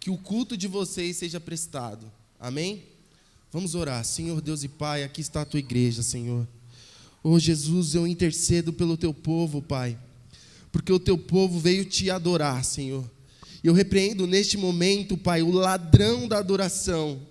que o culto de vocês seja prestado. Amém? Vamos orar. Senhor Deus e Pai, aqui está a tua igreja, Senhor. Oh Jesus, eu intercedo pelo teu povo, Pai, porque o teu povo veio te adorar, Senhor. Eu repreendo neste momento, Pai, o ladrão da adoração.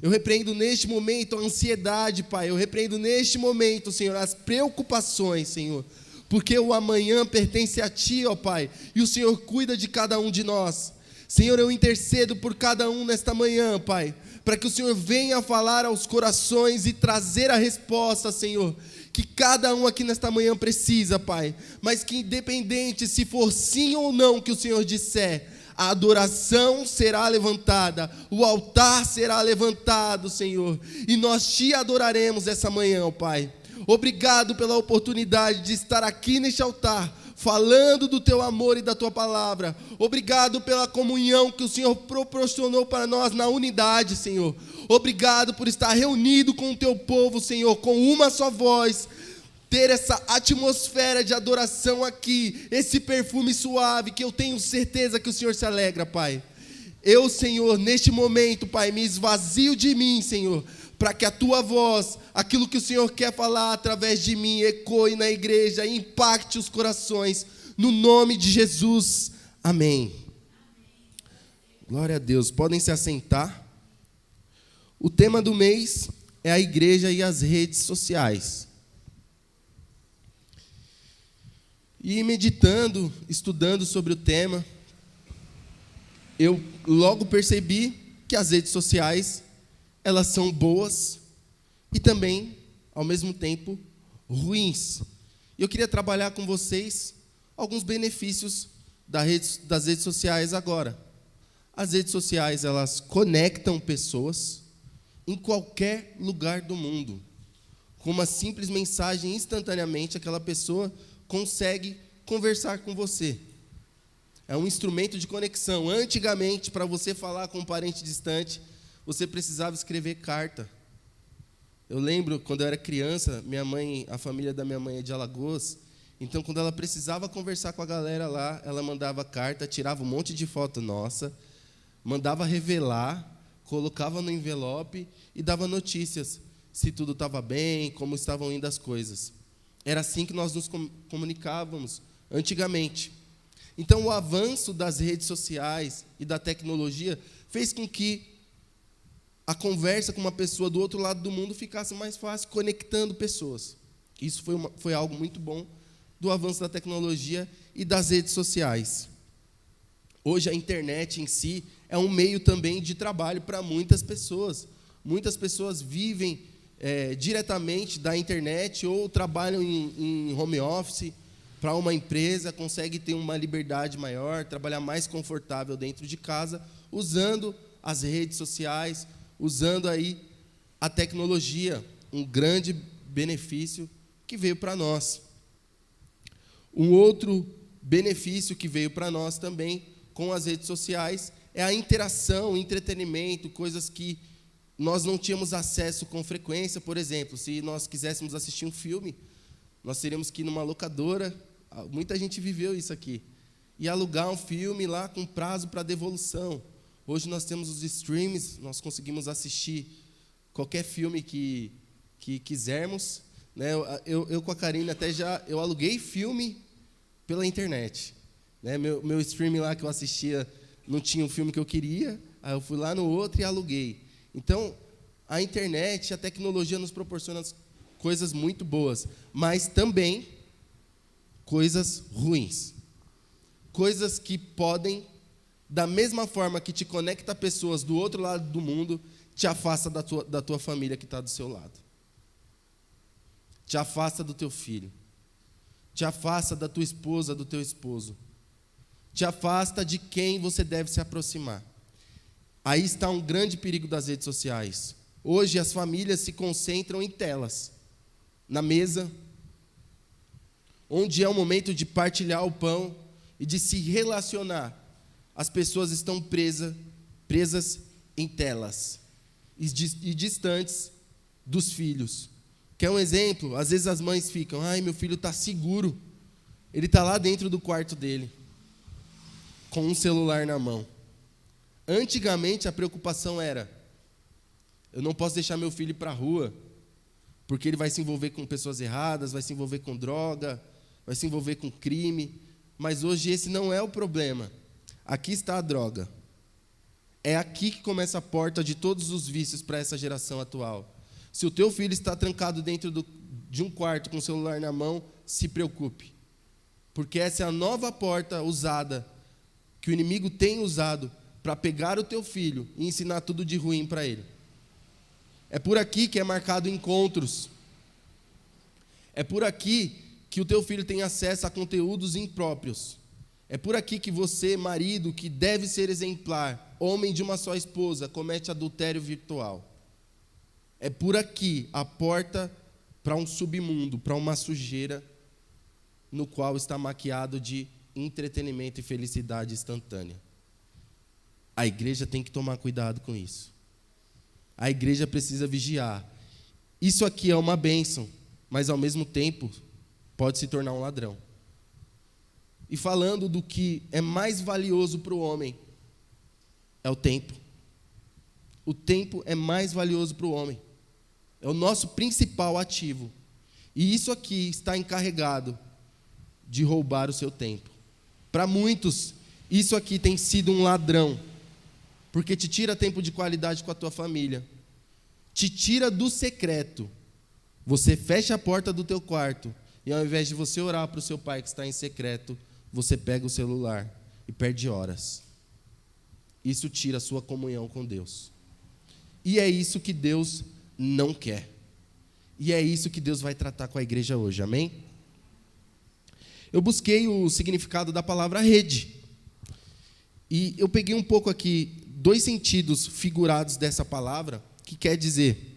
Eu repreendo neste momento a ansiedade, Pai. Eu repreendo neste momento, Senhor, as preocupações, Senhor. Porque o amanhã pertence a Ti, ó Pai, e o Senhor cuida de cada um de nós. Senhor, eu intercedo por cada um nesta manhã, Pai, para que o Senhor venha falar aos corações e trazer a resposta, Senhor, que cada um aqui nesta manhã precisa, Pai, mas que independente se for sim ou não que o Senhor disser, a adoração será levantada, o altar será levantado, Senhor, e nós Te adoraremos essa manhã, ó Pai. Obrigado pela oportunidade de estar aqui neste altar, falando do Teu amor e da Tua palavra. Obrigado pela comunhão que o Senhor proporcionou para nós na unidade, Senhor. Obrigado por estar reunido com o Teu povo, Senhor, com uma só voz, ter essa atmosfera de adoração aqui, esse perfume suave que eu tenho certeza que o Senhor se alegra, Pai. Eu, Senhor, neste momento, Pai, me esvazio de mim, Senhor, para que a Tua voz, aquilo que o Senhor quer falar através de mim, ecoe na igreja e impacte os corações, no nome de Jesus, amém. Glória a Deus, podem se assentar. O tema do mês é a igreja e as redes sociais. E meditando, estudando sobre o tema, eu logo percebi que as redes sociais, elas são boas e também, ao mesmo tempo, ruins. E eu queria trabalhar com vocês alguns benefícios das redes sociais agora. As redes sociais, elas conectam pessoas em qualquer lugar do mundo. Com uma simples mensagem, instantaneamente, aquela pessoa consegue conversar com você. É um instrumento de conexão. Antigamente, para você falar com um parente distante, você precisava escrever carta. Eu lembro, quando eu era criança, a família da minha mãe é de Alagoas, então quando ela precisava conversar com a galera lá, ela mandava carta, tirava um monte de foto nossa, mandava revelar, colocava no envelope e dava notícias, se tudo estava bem, como estavam indo as coisas. Era assim que nós nos comunicávamos antigamente. Então, o avanço das redes sociais e da tecnologia fez com que a conversa com uma pessoa do outro lado do mundo ficasse mais fácil, conectando pessoas. Isso foi algo muito bom do avanço da tecnologia e das redes sociais. Hoje, a internet em si é um meio também de trabalho para muitas pessoas. Muitas pessoas vivem diretamente da internet ou trabalham em home office para uma empresa, conseguem ter uma liberdade maior, trabalhar mais confortável dentro de casa, usando as redes sociais, usando aí a tecnologia, um grande benefício que veio para nós. Um outro benefício que veio para nós também com as redes sociais é a interação, entretenimento, coisas que nós não tínhamos acesso com frequência. Por exemplo, se nós quiséssemos assistir um filme, nós teríamos que ir numa locadora, muita gente viveu isso aqui, e alugar um filme lá com prazo para devolução. Hoje nós temos os streams, nós conseguimos assistir qualquer filme que quisermos. Né? Eu com a Karine eu aluguei filme pela internet. Né? Meu stream lá que eu assistia não tinha o filme que eu queria, aí eu fui lá no outro e aluguei. Então, a internet, a tecnologia nos proporciona coisas muito boas, mas também coisas ruins. Coisas que podem, da mesma forma que te conecta a pessoas do outro lado do mundo, te afasta da tua família que está do seu lado. Te afasta do teu filho. Te afasta da tua esposa, do teu esposo. Te afasta de quem você deve se aproximar. Aí está um grande perigo das redes sociais. Hoje as famílias se concentram em telas, na mesa, onde é o momento de partilhar o pão e de se relacionar. As pessoas estão presas em telas e distantes dos filhos. Quer um exemplo? Às vezes as mães ficam, meu filho está seguro, ele está lá dentro do quarto dele, com um celular na mão. Antigamente a preocupação era: eu não posso deixar meu filho ir para a rua, porque ele vai se envolver com pessoas erradas, vai se envolver com droga, vai se envolver com crime. Mas hoje esse não é o problema. Aqui está a droga. É aqui que começa a porta de todos os vícios para essa geração atual. Se o teu filho está trancado dentro de um quarto com o celular na mão, se preocupe. Porque essa é a nova porta usada, que o inimigo tem usado para pegar o teu filho e ensinar tudo de ruim para ele. É por aqui que é marcado encontros. É por aqui que o teu filho tem acesso a conteúdos impróprios. É por aqui que você, marido, que deve ser exemplar, homem de uma só esposa, comete adultério virtual. É por aqui a porta para um submundo, para uma sujeira, no qual está maquiado de entretenimento e felicidade instantânea. A igreja tem que tomar cuidado com isso. A igreja precisa vigiar. Isso aqui é uma bênção, mas ao mesmo tempo pode se tornar um ladrão. E falando do que é mais valioso para o homem, é o tempo. O tempo é mais valioso para o homem. É o nosso principal ativo. E isso aqui está encarregado de roubar o seu tempo. Para muitos, isso aqui tem sido um ladrão, porque te tira tempo de qualidade com a tua família, te tira do secreto. Você fecha a porta do teu quarto, e ao invés de você orar para o seu pai que está em secreto, você pega o celular e perde horas. Isso tira a sua comunhão com Deus. E é isso que Deus não quer. E é isso que Deus vai tratar com a igreja hoje, amém? Eu busquei o significado da palavra rede. E eu peguei um pouco aqui 2 sentidos figurados dessa palavra, que quer dizer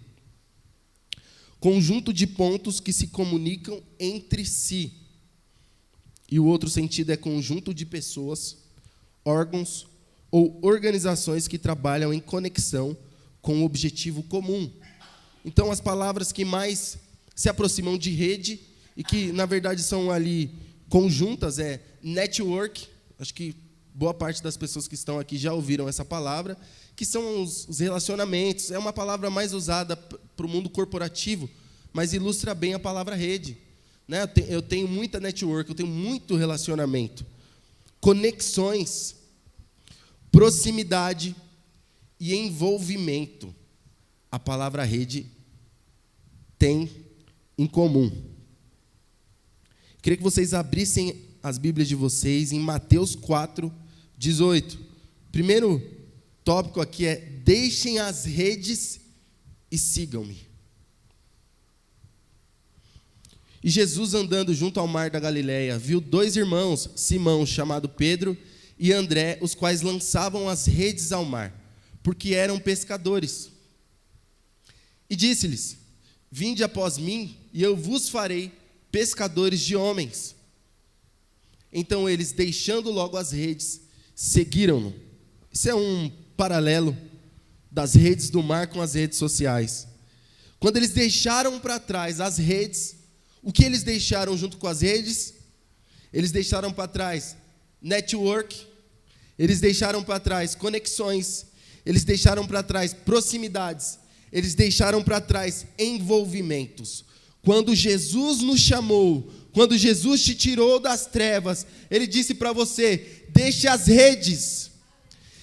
conjunto de pontos que se comunicam entre si. E o outro sentido é conjunto de pessoas, órgãos ou organizações que trabalham em conexão com um objetivo comum. Então, as palavras que mais se aproximam de rede e que, na verdade, são ali conjuntas é network. Acho que boa parte das pessoas que estão aqui já ouviram essa palavra, que são os relacionamentos. É uma palavra mais usada para o mundo corporativo, mas ilustra bem a palavra rede. Né? Eu tenho muita network, eu tenho muito relacionamento. Conexões, proximidade e envolvimento. A palavra rede tem em comum. Queria que vocês abrissem as Bíblias de vocês em Mateus 4:18. Primeiro tópico aqui é: deixem as redes e sigam-me. E Jesus, andando junto ao mar da Galileia, viu 2 irmãos, Simão, chamado Pedro, e André, os quais lançavam as redes ao mar, porque eram pescadores. E disse-lhes: vinde após mim, e eu vos farei pescadores de homens. Então eles, deixando logo as redes, seguiram-no. Isso é um paralelo das redes do mar com as redes sociais. Quando eles deixaram para trás as redes, o que eles deixaram junto com as redes? Eles deixaram para trás network, eles deixaram para trás conexões, eles deixaram para trás proximidades, eles deixaram para trás envolvimentos. Quando Jesus nos chamou, quando Jesus te tirou das trevas, Ele disse para você: deixe as redes,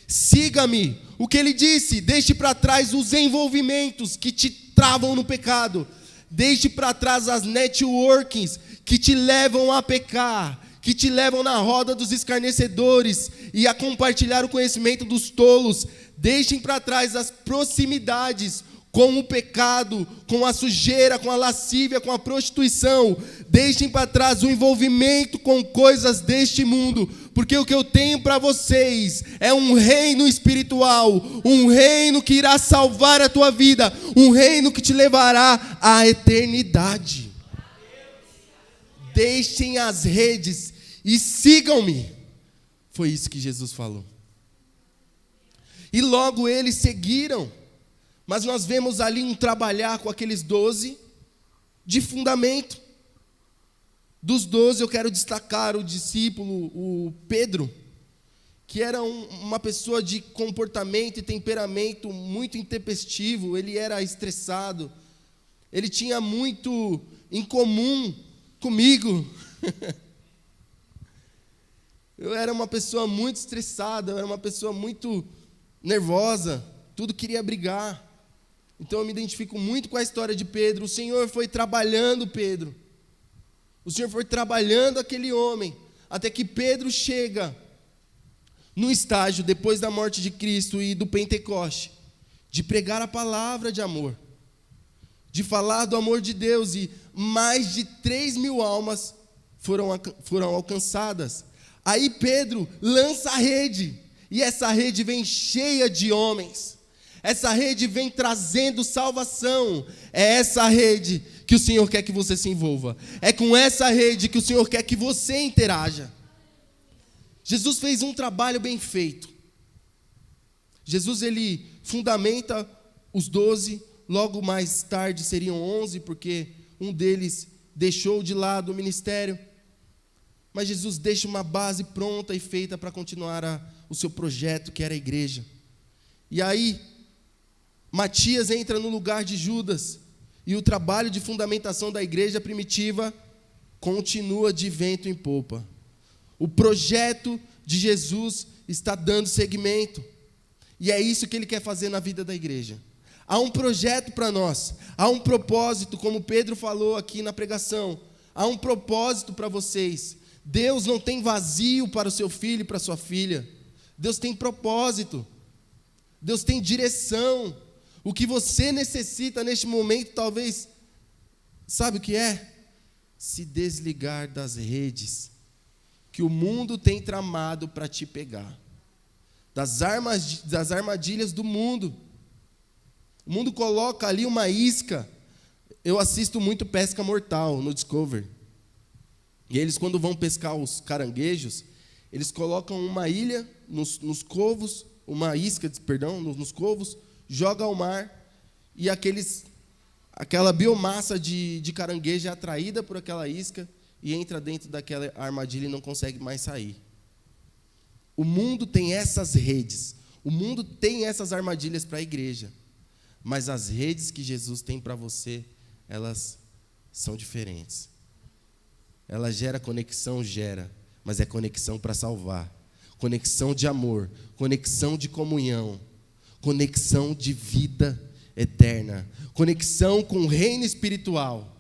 siga-me. O que Ele disse? Deixe para trás os envolvimentos que te travam no pecado. Deixe para trás as networkings que te levam a pecar, que te levam na roda dos escarnecedores e a compartilhar o conhecimento dos tolos. Deixem para trás as proximidades com o pecado, com a sujeira, com a lascívia, com a prostituição. Deixem para trás o envolvimento com coisas deste mundo, porque o que eu tenho para vocês é um reino espiritual, um reino que irá salvar a tua vida, um reino que te levará à eternidade. Deixem as redes e sigam-me. Foi isso que Jesus falou. E logo eles seguiram. Mas nós vemos ali um trabalhar com aqueles 12 de fundamento. Dos 12 eu quero destacar o discípulo, o Pedro. que era uma pessoa de comportamento e temperamento muito intempestivo, ele era estressado, ele tinha muito em comum comigo. Eu era uma pessoa muito estressada, eu era uma pessoa muito nervosa, tudo queria brigar. Então eu me identifico muito com a história de Pedro. O Senhor foi trabalhando Pedro. O Senhor foi trabalhando aquele homem, até que Pedro chega no estágio, depois da morte de Cristo e do Pentecoste, de pregar a palavra de amor, de falar do amor de Deus, e mais de 3.000 almas foram alcançadas. Aí Pedro lança a rede, e essa rede vem cheia de homens, essa rede vem trazendo salvação. É essa rede que o Senhor quer que você se envolva, é com essa rede que o Senhor quer que você interaja. Jesus fez um trabalho bem feito. Jesus, ele fundamenta os 12, logo mais tarde seriam 11, porque um deles deixou de lado o ministério. Mas Jesus deixa uma base pronta e feita para continuar o seu projeto, que era a igreja. E aí, Matias entra no lugar de Judas, e o trabalho de fundamentação da igreja primitiva continua de vento em popa. O projeto de Jesus está dando seguimento, e é isso que ele quer fazer na vida da igreja. Há um projeto para nós, há um propósito, como Pedro falou aqui na pregação, há um propósito para vocês. Deus não tem vazio para o seu filho e para a sua filha. Deus tem propósito, Deus tem direção. O que você necessita neste momento, talvez, sabe o que é? Se desligar das redes que o mundo tem tramado para te pegar, das armadilhas do mundo. O mundo coloca ali uma isca. Eu assisto muito Pesca Mortal no Discovery, e eles, quando vão pescar os caranguejos, eles colocam uma ilha nos covos, uma isca, perdão, nos covos, joga ao mar, e aquela biomassa de caranguejo é atraída por aquela isca e entra dentro daquela armadilha e não consegue mais sair. O mundo tem essas redes, o mundo tem essas armadilhas para a igreja, mas as redes que Jesus tem para você, elas são diferentes. Ela gera conexão, mas é conexão para salvar, conexão de amor, conexão de comunhão, conexão de vida eterna, conexão com o reino espiritual,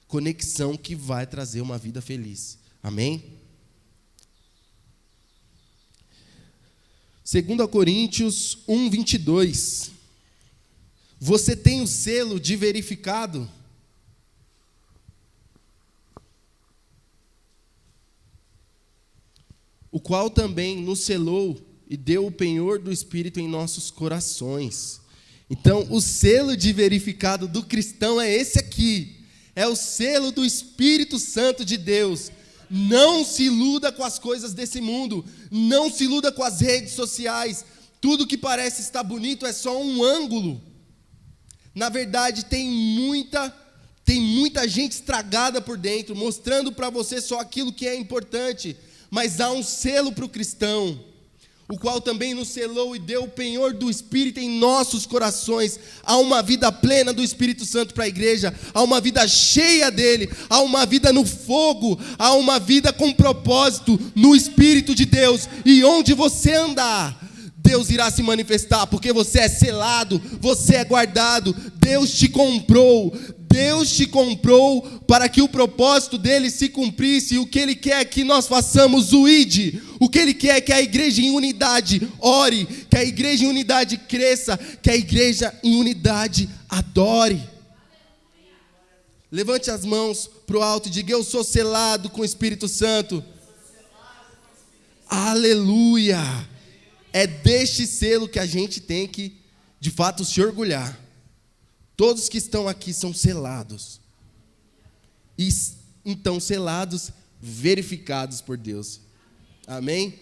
conexão que vai trazer uma vida feliz. Amém? 2 Coríntios 1:22. Você tem o selo de verificado? O qual também nos selou e deu o penhor do Espírito em nossos corações. Então, o selo de verificado do cristão é esse aqui. É o selo do Espírito Santo de Deus. Não se iluda com as coisas desse mundo. Não se iluda com as redes sociais. Tudo que parece estar bonito é só um ângulo. Na verdade, tem muita gente estragada por dentro, mostrando para você só aquilo que é importante. Mas há um selo para o cristão, o qual também nos selou e deu o penhor do Espírito em nossos corações. Há uma vida plena do Espírito Santo para a igreja, há uma vida cheia dele, há uma vida no fogo, há uma vida com propósito no Espírito de Deus. E onde você andar, Deus irá se manifestar, porque você é selado, você é guardado. Deus te comprou para que o propósito dele se cumprisse. E o que ele quer é que nós façamos o ID. O que ele quer é que a igreja em unidade ore, que a igreja em unidade cresça, que a igreja em unidade adore. Levante as mãos para o alto e diga: eu sou selado com o Espírito Santo. Aleluia! É deste selo que a gente tem que, de fato, se orgulhar. Todos que estão aqui são selados. E então, selados, verificados por Deus. Amém?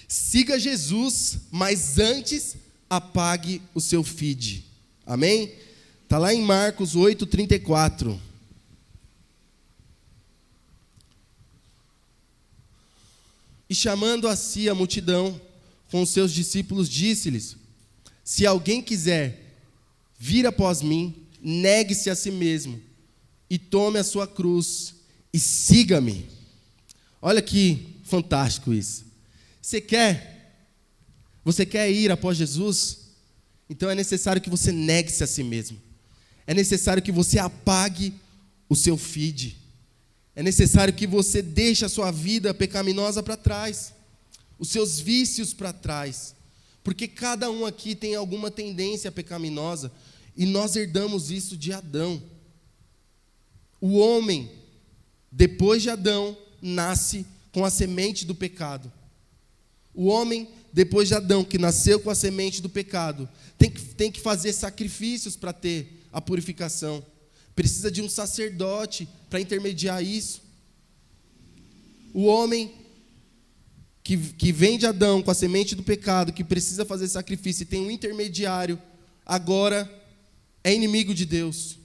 Siga Jesus, mas antes apague o seu feed. Amém? Está lá em Marcos 8:34. E chamando a si a multidão, com os seus discípulos, disse-lhes: se alguém quiser vir após mim, negue-se a si mesmo, e tome a sua cruz, e siga-me. Olha que fantástico isso. Você quer ir após Jesus? Então é necessário que você negue-se a si mesmo. É necessário que você apague o seu feed. É necessário que você deixe a sua vida pecaminosa para trás, os seus vícios para trás, porque cada um aqui tem alguma tendência pecaminosa, e nós herdamos isso de Adão. O homem, depois de Adão, nasce com a semente do pecado. O homem, depois de Adão, que nasceu com a semente do pecado, tem que fazer sacrifícios para ter a purificação. Precisa de um sacerdote para intermediar isso. O homem que vem de Adão com a semente do pecado, que precisa fazer sacrifício e tem um intermediário, agora é inimigo de Deus.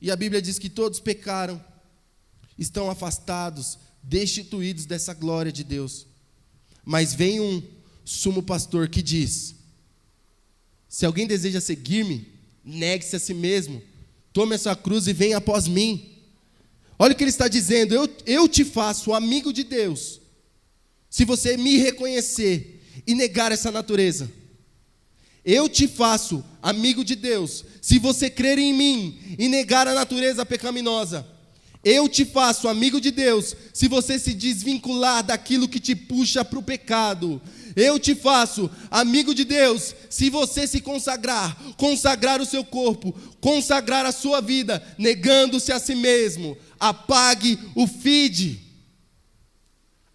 E a Bíblia diz que todos pecaram, estão afastados, destituídos dessa glória de Deus. Mas vem um sumo pastor que diz: se alguém deseja seguir-me, negue-se a si mesmo, tome a sua cruz e venha após mim. Olha o que ele está dizendo: eu te faço amigo de Deus, se você me reconhecer e negar essa natureza. Eu te faço amigo de Deus, se você crer em mim e negar a natureza pecaminosa. Eu te faço amigo de Deus, se você se desvincular daquilo que te puxa para o pecado. Eu te faço amigo de Deus, se você se consagrar o seu corpo, consagrar a sua vida, negando-se a si mesmo. Apague o feed,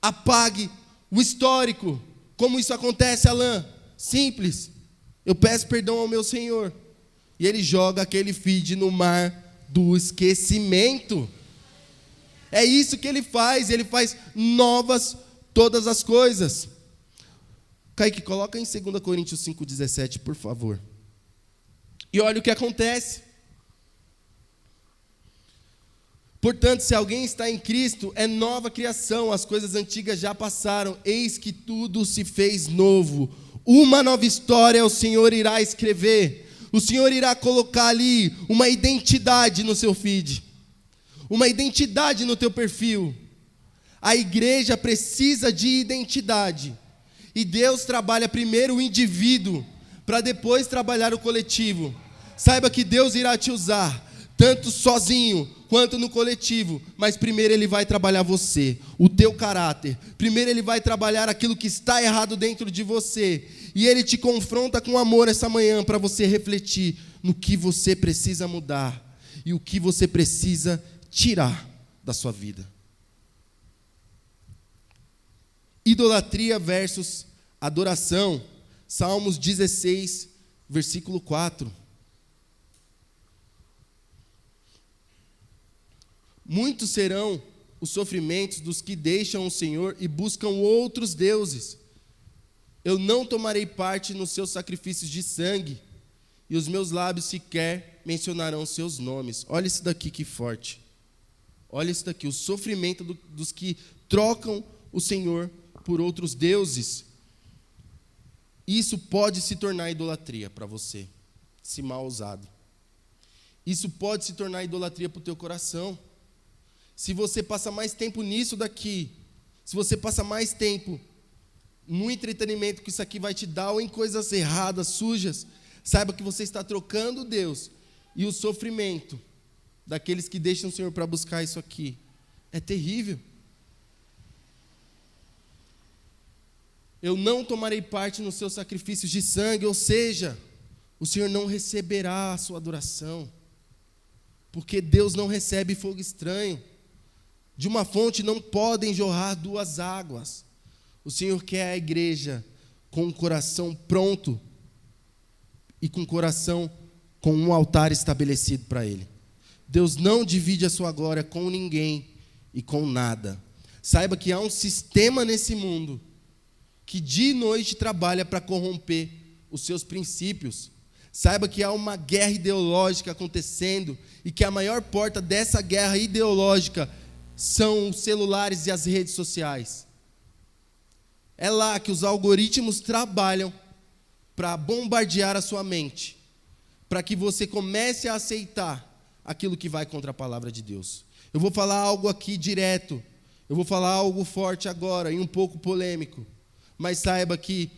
apague o histórico. Como isso acontece, Alain? Simples. Eu peço perdão ao meu Senhor, e Ele joga aquele feed no mar do esquecimento. É isso que Ele faz novas todas as coisas. Kaique, coloca em 2 Coríntios 5,17, por favor. E olha o que acontece. Portanto, se alguém está em Cristo, é nova criação, as coisas antigas já passaram, eis que tudo se fez novo. Uma nova história o Senhor irá escrever. O Senhor irá colocar ali uma identidade no seu feed, uma identidade no teu perfil. A igreja precisa de identidade. E Deus trabalha primeiro o indivíduo, para depois trabalhar o coletivo. Saiba que Deus irá te usar, tanto sozinho, quanto no coletivo. Mas primeiro Ele vai trabalhar você, o teu caráter. Primeiro Ele vai trabalhar aquilo que está errado dentro de você. E Ele te confronta com amor essa manhã, para você refletir no que você precisa mudar, e o que você precisa tirar da sua vida. Idolatria versus adoração. Salmos 16, versículo 4. Muitos serão os sofrimentos dos que deixam o Senhor e buscam outros deuses. Eu não tomarei parte nos seus sacrifícios de sangue, e os meus lábios sequer mencionarão seus nomes. Olha isso daqui que forte. Olha isso daqui, o sofrimento dos que trocam o Senhor por outros deuses. Isso pode se tornar idolatria para você, se mal usado. Isso pode se tornar idolatria para o teu coração. Se você passa mais tempo nisso daqui, se você passa mais tempo no entretenimento que isso aqui vai te dar, ou em coisas erradas, sujas, saiba que você está trocando Deus e o sofrimento daqueles que deixam o Senhor para buscar isso aqui. É terrível. Eu não tomarei parte nos seus sacrifícios de sangue, ou seja, o Senhor não receberá a sua adoração, porque Deus não recebe fogo estranho. De uma fonte não podem jorrar duas águas. O Senhor quer a igreja com o coração pronto e com o coração com um altar estabelecido para Ele. Deus não divide a sua glória com ninguém e com nada. Saiba que há um sistema nesse mundo que dia e noite trabalha para corromper os seus princípios. Saiba que há uma guerra ideológica acontecendo e que a maior porta dessa guerra ideológica são os celulares e as redes sociais. É lá que os algoritmos trabalham para bombardear a sua mente, para que você comece a aceitar aquilo que vai contra a palavra de Deus. Eu vou falar algo aqui direto, eu vou falar algo forte agora e um pouco polêmico, mas saiba que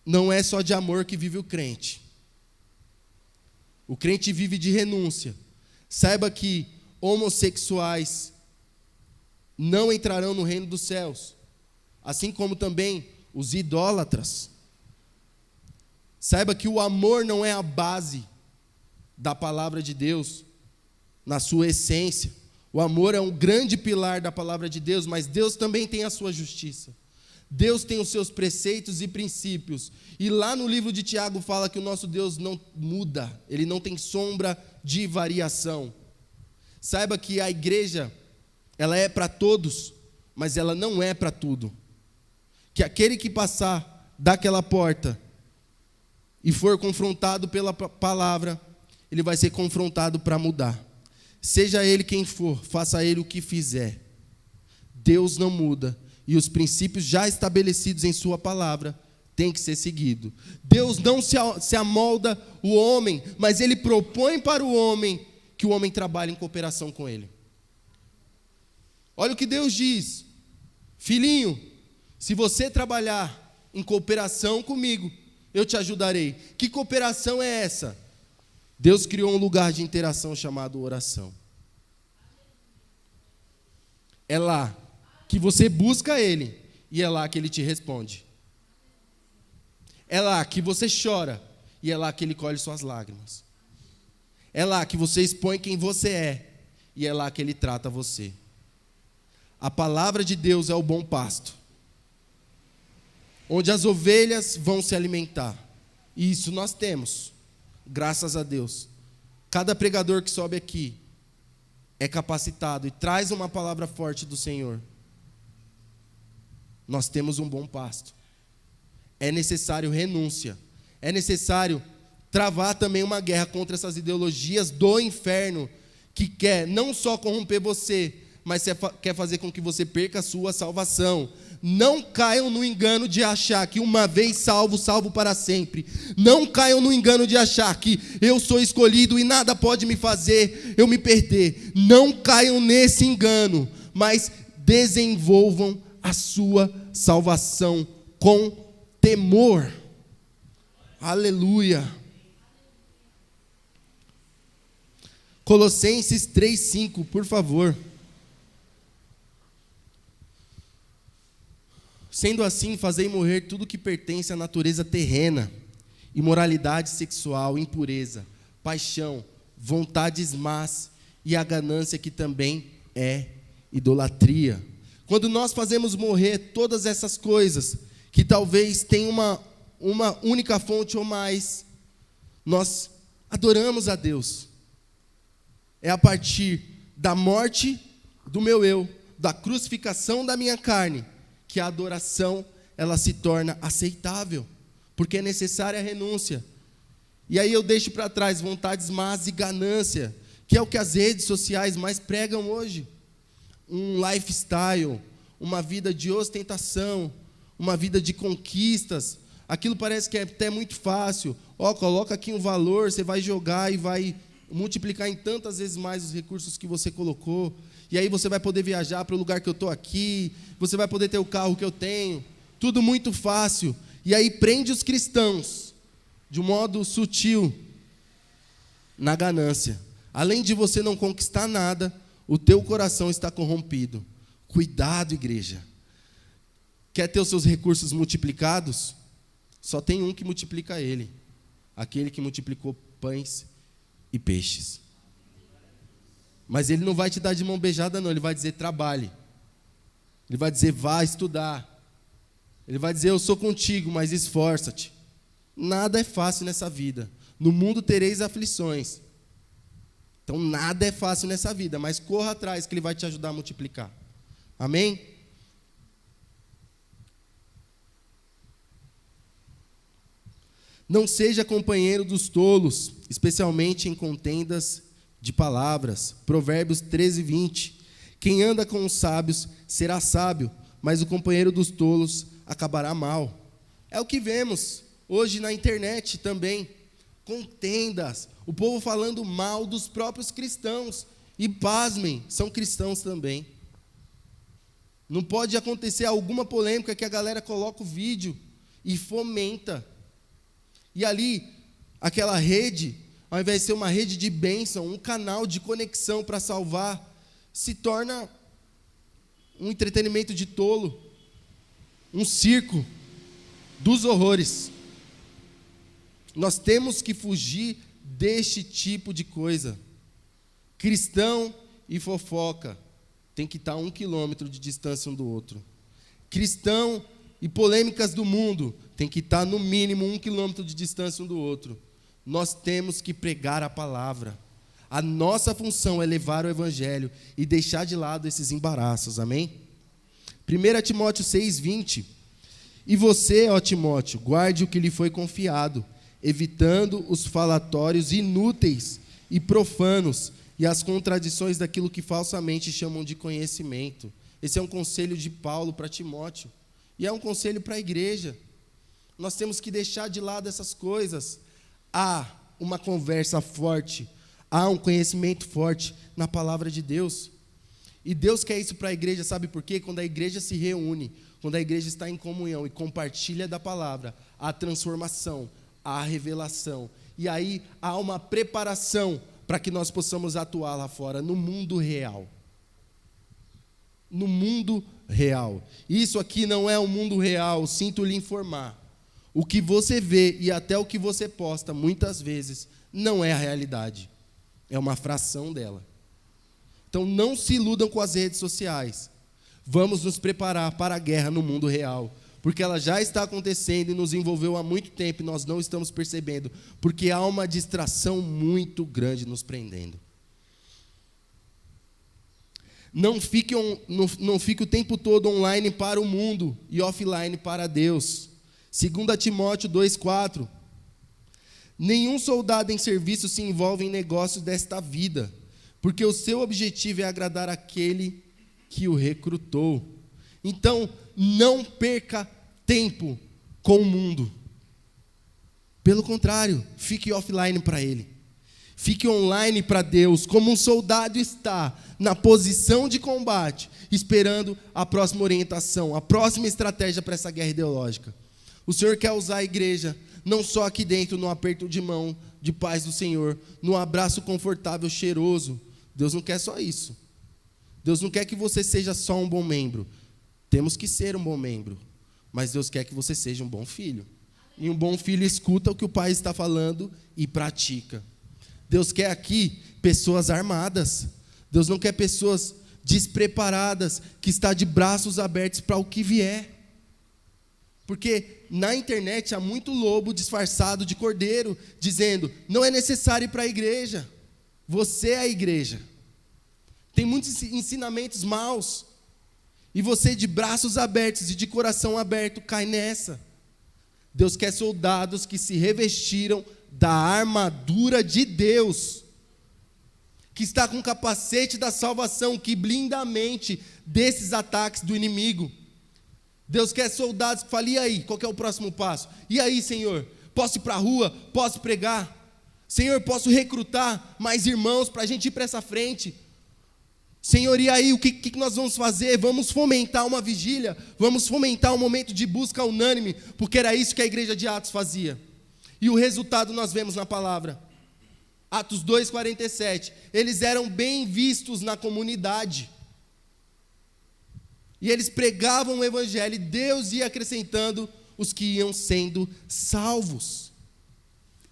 não é só de amor que vive o crente. O crente vive de renúncia. Saiba que homossexuais não entrarão no reino dos céus, assim como também os idólatras. Saiba que o amor não é a base da palavra de Deus, na sua essência. O amor é um grande pilar da palavra de Deus, mas Deus também tem a sua justiça. Deus tem os seus preceitos e princípios. E lá no livro de Tiago fala que o nosso Deus não muda, ele não tem sombra de variação. Saiba que a igreja, ela é para todos, mas ela não é para tudo. Que aquele que passar daquela porta e for confrontado pela palavra, ele vai ser confrontado para mudar. Seja ele quem for, faça ele o que fizer. Deus não muda e os princípios já estabelecidos em sua palavra têm que ser seguidos. Deus não se amolda o homem, mas ele propõe para o homem que o homem trabalhe em cooperação com ele. Olha o que Deus diz: filhinho, se você trabalhar em cooperação comigo, eu te ajudarei. Que cooperação é essa? Deus criou um lugar de interação chamado oração. É lá que você busca Ele e é lá que Ele te responde. É lá que você chora e é lá que Ele colhe suas lágrimas. É lá que você expõe quem você é e é lá que Ele trata você. A palavra de Deus é o bom pasto, onde as ovelhas vão se alimentar. E isso nós temos, graças a Deus. Cada pregador que sobe aqui é capacitado e traz uma palavra forte do Senhor. Nós temos um bom pasto. É necessário renúncia. É necessário travar também uma guerra contra essas ideologias do inferno, que quer não só corromper você, mas quer fazer com que você perca a sua salvação. Não caiam no engano de achar que uma vez salvo, salvo para sempre. Não caiam no engano de achar que eu sou escolhido e nada pode me fazer eu me perder. Não caiam nesse engano, mas desenvolvam a sua salvação com temor. Aleluia. Colossenses 3:5, por favor. Sendo assim, fazei morrer tudo que pertence à natureza terrena: imoralidade sexual, impureza, paixão, vontades más e a ganância, que também é idolatria. Quando nós fazemos morrer todas essas coisas, que talvez tenham uma única fonte ou mais, nós adoramos a Deus. É a partir da morte do meu eu, da crucificação da minha carne, que a adoração ela se torna aceitável, porque é necessária a renúncia. E aí eu deixo para trás vontades más e ganância, que é o que as redes sociais mais pregam hoje. Um lifestyle, uma vida de ostentação, uma vida de conquistas. Aquilo parece que é até muito fácil. Coloca aqui um valor, você vai jogar e vai multiplicar em tantas vezes mais os recursos que você colocou. E aí você vai poder viajar para o lugar que eu estou aqui, você vai poder ter o carro que eu tenho, tudo muito fácil. E aí prende os cristãos, de um modo sutil, na ganância. Além de você não conquistar nada, o teu coração está corrompido. Cuidado, igreja. Quer ter os seus recursos multiplicados? Só tem um que multiplica ele, aquele que multiplicou pães e peixes. Mas ele não vai te dar de mão beijada, não. Ele vai dizer: trabalhe. Ele vai dizer: vá estudar. Ele vai dizer: eu sou contigo, mas esforça-te. Nada é fácil nessa vida. No mundo tereis aflições. Então nada é fácil nessa vida, mas corra atrás que ele vai te ajudar a multiplicar. Amém? Não seja companheiro dos tolos, especialmente em contendas de palavras. Provérbios 13:20. Quem anda com os sábios será sábio, mas o companheiro dos tolos acabará mal. É o que vemos hoje na internet também, contendas, o povo falando mal dos próprios cristãos, e pasmem, são cristãos também. Não pode acontecer alguma polêmica que a galera coloca o vídeo e fomenta. E ali, aquela rede, ao invés de ser uma rede de bênção, um canal de conexão para salvar, se torna um entretenimento de tolo, um circo dos horrores. Nós temos que fugir deste tipo de coisa. Cristão e fofoca tem que estar a 1 quilômetro de distância um do outro. Cristão e polêmicas do mundo tem que estar no mínimo 1 quilômetro de distância um do outro. Nós temos que pregar a palavra. A nossa função é levar o evangelho e deixar de lado esses embaraços, amém? 1 Timóteo 6:20. E você, ó Timóteo, guarde o que lhe foi confiado, evitando os falatórios inúteis e profanos e as contradições daquilo que falsamente chamam de conhecimento. Esse é um conselho de Paulo para Timóteo. E é um conselho para a igreja. Nós temos que deixar de lado essas coisas. Há uma conversa forte, há um conhecimento forte na palavra de Deus. E Deus quer isso para a igreja, sabe por quê? Quando a igreja se reúne, quando a igreja está em comunhão e compartilha da palavra, há transformação, há revelação. E aí há uma preparação para que nós possamos atuar lá fora, no mundo real. No mundo real. Isso aqui não é o mundo real, sinto lhe informar. O que você vê e até o que você posta, muitas vezes, não é a realidade. É uma fração dela. Então não se iludam com as redes sociais. Vamos nos preparar para a guerra no mundo real. Porque ela já está acontecendo e nos envolveu há muito tempo e nós não estamos percebendo. Porque há uma distração muito grande nos prendendo. Não fique o tempo todo online para o mundo e offline para Deus. 2 Timóteo 2,4. Nenhum soldado em serviço se envolve em negócios desta vida, porque o seu objetivo é agradar aquele que o recrutou. Então, não perca tempo com o mundo. Pelo contrário, fique offline para ele. Fique online para Deus, como um soldado está na posição de combate, esperando a próxima orientação, a próxima estratégia para essa guerra ideológica. O Senhor quer usar a igreja, não só aqui dentro, no aperto de mão, de paz do Senhor, no abraço confortável, cheiroso. Deus não quer só isso. Deus não quer que você seja só um bom membro. Temos que ser um bom membro, mas Deus quer que você seja um bom filho. E um bom filho escuta o que o pai está falando e pratica. Deus quer aqui pessoas armadas. Deus não quer pessoas despreparadas, que está de braços abertos para o que vier. Porque na internet há muito lobo disfarçado de cordeiro, dizendo, não é necessário ir para a igreja, você é a igreja. Tem muitos ensinamentos maus, e você de braços abertos e de coração aberto cai nessa. Deus quer soldados que se revestiram da armadura de Deus, que está com o capacete da salvação, que blinda a mente desses ataques do inimigo. Deus quer soldados que falem, e aí, qual que é o próximo passo? E aí, Senhor, posso ir para a rua? Posso pregar? Senhor, posso recrutar mais irmãos para a gente ir para essa frente? Senhor, e aí, o que nós vamos fazer? Vamos fomentar uma vigília? Vamos fomentar um momento de busca unânime? Porque era isso que a igreja de Atos fazia. E o resultado nós vemos na palavra. Atos 2,47. Eles eram bem vistos na comunidade. E eles pregavam o evangelho e Deus ia acrescentando os que iam sendo salvos.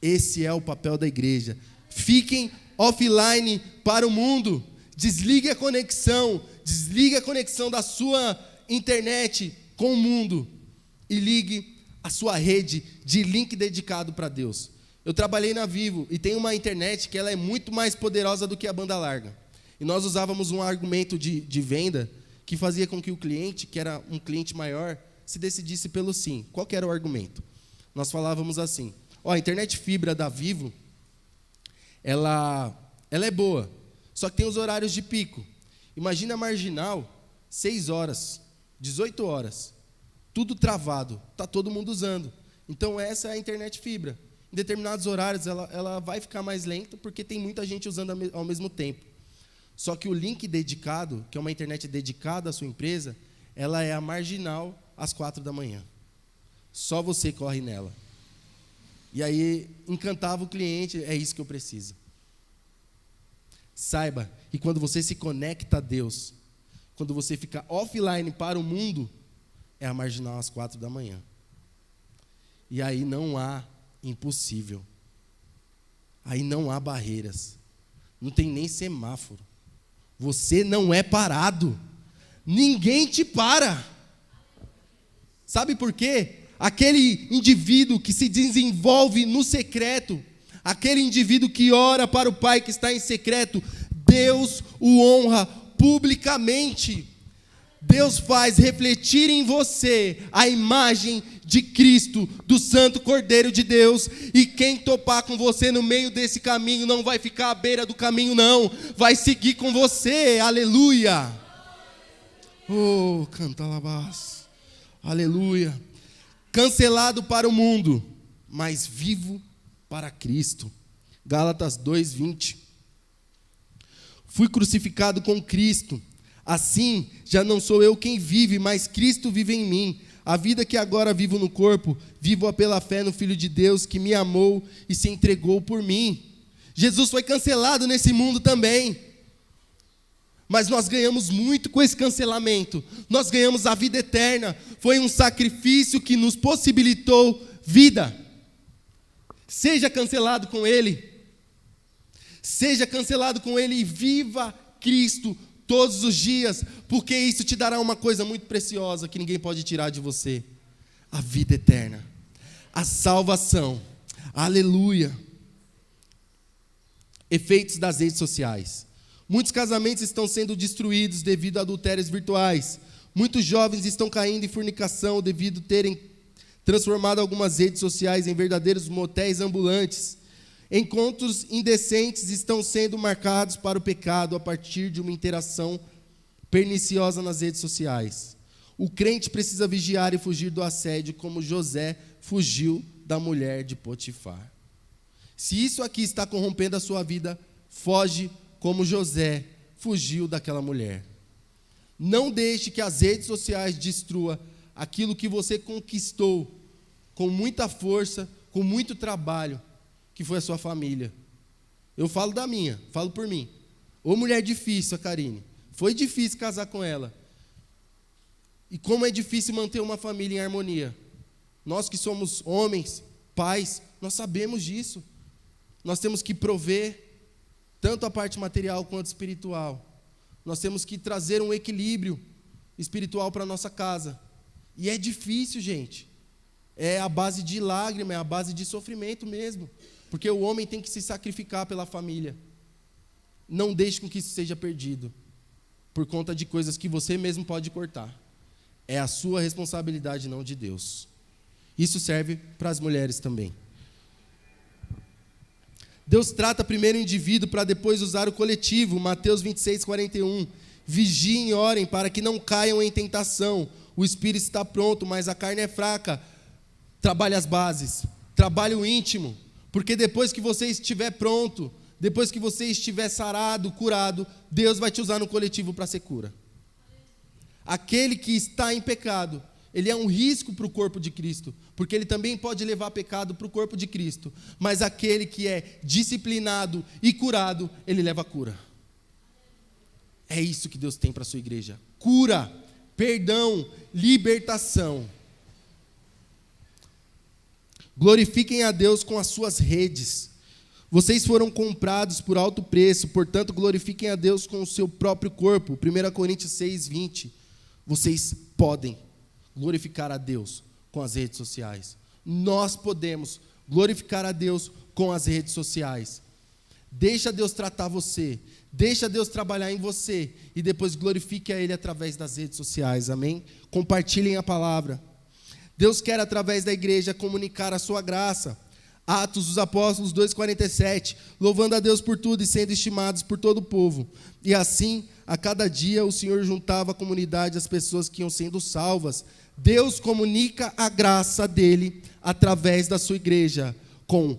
Esse é o papel da igreja. Fiquem offline para o mundo. Desligue a conexão da sua internet com o mundo e ligue a sua rede de link dedicado para Deus. Eu trabalhei na Vivo e tem uma internet que ela é muito mais poderosa do que a banda larga. E nós usávamos um argumento de venda que fazia com que o cliente, que era um cliente maior, se decidisse pelo sim. Qual que era o argumento? Nós falávamos assim, a internet fibra da Vivo, ela é boa, só que tem os horários de pico. Imagina a marginal, 6 horas, 18 horas, tudo travado, está todo mundo usando. Então essa é a internet fibra. Em determinados horários ela vai ficar mais lenta, porque tem muita gente usando ao mesmo tempo. Só que o link dedicado, que é uma internet dedicada à sua empresa, ela é a marginal às 4 da manhã. Só você corre nela. E aí encantava o cliente, é isso que eu preciso. Saiba que quando você se conecta a Deus, quando você fica offline para o mundo, é a marginal às 4 da manhã. E aí não há impossível. Aí não há barreiras. Não tem nem semáforo. Você não é parado. Ninguém te para. Sabe por quê? Aquele indivíduo que se desenvolve no secreto, aquele indivíduo que ora para o Pai que está em secreto, Deus o honra publicamente. Deus faz refletir em você a imagem de Cristo, do Santo Cordeiro de Deus, e quem topar com você no meio desse caminho não vai ficar à beira do caminho não, vai seguir com você, aleluia. Oh, canta alabás, aleluia. Cancelado para o mundo, mas vivo para Cristo. Gálatas 2:20. Fui crucificado com Cristo. Assim, já não sou eu quem vive, mas Cristo vive em mim. A vida que agora vivo no corpo, vivo-a pela fé no Filho de Deus, que me amou e se entregou por mim. Jesus foi cancelado nesse mundo também. Mas nós ganhamos muito com esse cancelamento. Nós ganhamos a vida eterna. Foi um sacrifício que nos possibilitou vida. Seja cancelado com Ele. Seja cancelado com Ele e viva Cristo todos os dias, porque isso te dará uma coisa muito preciosa que ninguém pode tirar de você: a vida eterna, a salvação. Aleluia. Efeitos das redes sociais. Muitos casamentos estão sendo destruídos devido a adultérios virtuais. Muitos jovens estão caindo em fornicação devido a terem transformado algumas redes sociais em verdadeiros motéis ambulantes. Encontros indecentes estão sendo marcados para o pecado a partir de uma interação perniciosa nas redes sociais. O crente precisa vigiar e fugir do assédio, como José fugiu da mulher de Potifar. Se isso aqui está corrompendo a sua vida, foge como José fugiu daquela mulher. Não deixe que as redes sociais destruam aquilo que você conquistou com muita força, com muito trabalho, que foi a sua família. Eu falo da minha, falo por mim. Ô mulher difícil, a Karine. Foi difícil casar com ela. E como é difícil manter uma família em harmonia. Nós que somos homens, pais, nós sabemos disso. Nós temos que prover tanto a parte material quanto espiritual. Nós temos que trazer um equilíbrio espiritual para a nossa casa. E é difícil, gente. É a base de lágrima, é a base de sofrimento mesmo. Porque o homem tem que se sacrificar pela família. Não deixe com que isso seja perdido por conta de coisas que você mesmo pode cortar. É a sua responsabilidade, não de Deus. Isso serve para as mulheres também. Deus trata primeiro o indivíduo para depois usar o coletivo. Mateus 26:41. Vigiem e orem para que não caiam em tentação. O espírito está pronto, mas a carne é fraca. Trabalhe as bases. Trabalhe o íntimo. Porque depois que você estiver pronto, depois que você estiver sarado, curado, Deus vai te usar no coletivo para ser cura. Aquele que está em pecado, ele é um risco para o corpo de Cristo, porque ele também pode levar pecado para o corpo de Cristo. Mas aquele que é disciplinado e curado, ele leva cura. É isso que Deus tem para a sua igreja: cura, perdão, libertação. Glorifiquem a Deus com as suas redes. Vocês foram comprados por alto preço, portanto glorifiquem a Deus com o seu próprio corpo. 1 Coríntios 6:20. Vocês podem glorificar a Deus com as redes sociais. Nós podemos glorificar a Deus com as redes sociais. Deixa Deus tratar você, deixa Deus trabalhar em você e depois glorifique a Ele através das redes sociais, amém? Compartilhem a palavra. Deus quer, através da igreja, comunicar a sua graça. Atos dos Apóstolos 2,47, louvando a Deus por tudo e sendo estimados por todo o povo. E assim, a cada dia, o Senhor juntava à comunidade as pessoas que iam sendo salvas. Deus comunica a graça dele através da sua igreja, com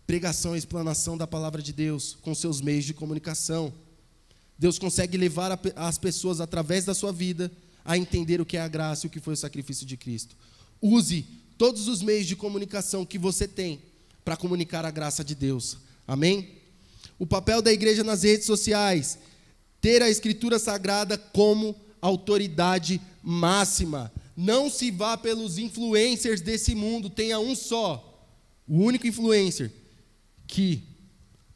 pregação e explanação da palavra de Deus, com seus meios de comunicação. Deus consegue levar as pessoas, através da sua vida, a entender o que é a graça e o que foi o sacrifício de Cristo. Use todos os meios de comunicação que você tem para comunicar a graça de Deus. Amém? O papel da igreja nas redes sociais: ter a Escritura Sagrada como autoridade máxima. Não se vá pelos influencers desse mundo, tenha um só. O único influencer que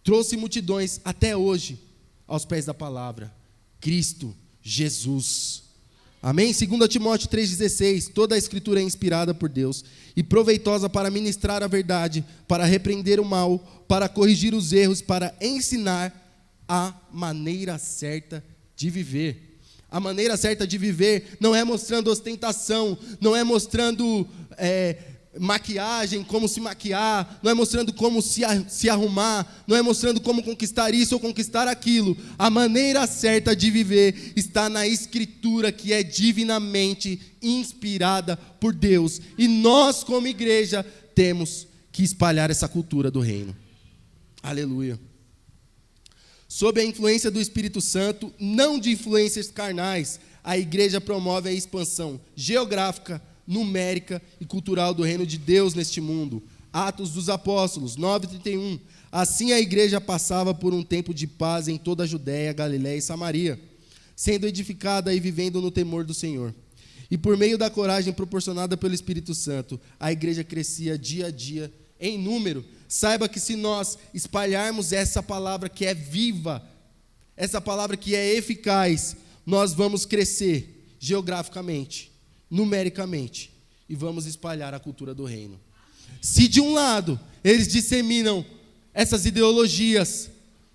trouxe multidões até hoje aos pés da palavra: Cristo Jesus. Amém? 2 Timóteo 3,16, toda a Escritura é inspirada por Deus e proveitosa para ministrar a verdade, para repreender o mal, para corrigir os erros, para ensinar a maneira certa de viver. A maneira certa de viver não é mostrando ostentação, não é mostrando maquiagem, como se maquiar, não é mostrando como se arrumar, não é mostrando como conquistar isso ou conquistar aquilo. A maneira certa de viver está na Escritura, que é divinamente inspirada por Deus. E nós, como igreja, temos que espalhar essa cultura do reino. Aleluia. Sob a influência do Espírito Santo, não de influências carnais, a igreja promove a expansão geográfica, numérica e cultural do reino de Deus neste mundo. Atos dos Apóstolos 9,31. Assim a igreja passava por um tempo de paz em toda a Judéia, Galiléia e Samaria, sendo edificada e vivendo no temor do Senhor. E por meio da coragem proporcionada pelo Espírito Santo, a igreja crescia dia a dia em número. Saiba que se nós espalharmos essa palavra que é viva, essa palavra que é eficaz, nós vamos crescer geograficamente, numericamente, e vamos espalhar a cultura do reino. Se de um lado eles disseminam essas ideologias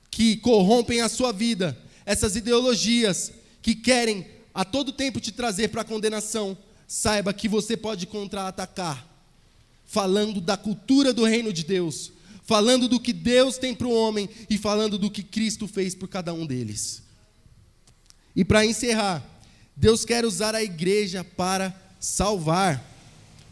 que corrompem a sua vida, essas ideologias que querem a todo tempo te trazer para a condenação, saiba que você pode contra-atacar, falando da cultura do reino de Deus, falando do que Deus tem para o homem e falando do que Cristo fez por cada um deles. E para encerrar, Deus quer usar a igreja para salvar.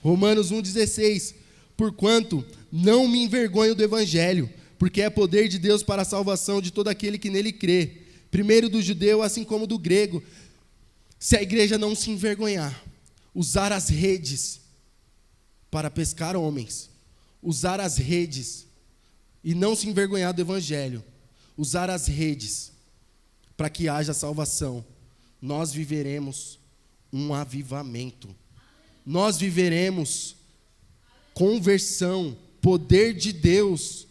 Romanos 1,16, porquanto não me envergonho do evangelho, porque é poder de Deus para a salvação de todo aquele que nele crê, primeiro do judeu assim como do grego. Se a igreja não se envergonhar, usar as redes para pescar homens, usar as redes e não se envergonhar do evangelho, usar as redes para que haja salvação, nós viveremos um avivamento, nós viveremos conversão, poder de Deus,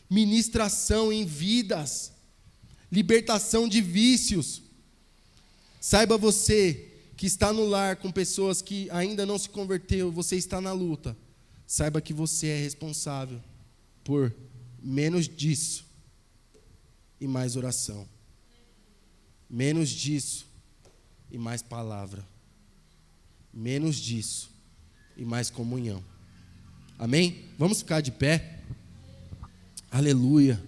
ministração em vidas, libertação de vícios. Saiba você que está no lar com pessoas que ainda não se converteu, você está na luta. Saiba que você é responsável por menos disso e mais oração. Menos disso e mais palavra. Menos disso e mais comunhão. Amém? Vamos ficar de pé? Aleluia.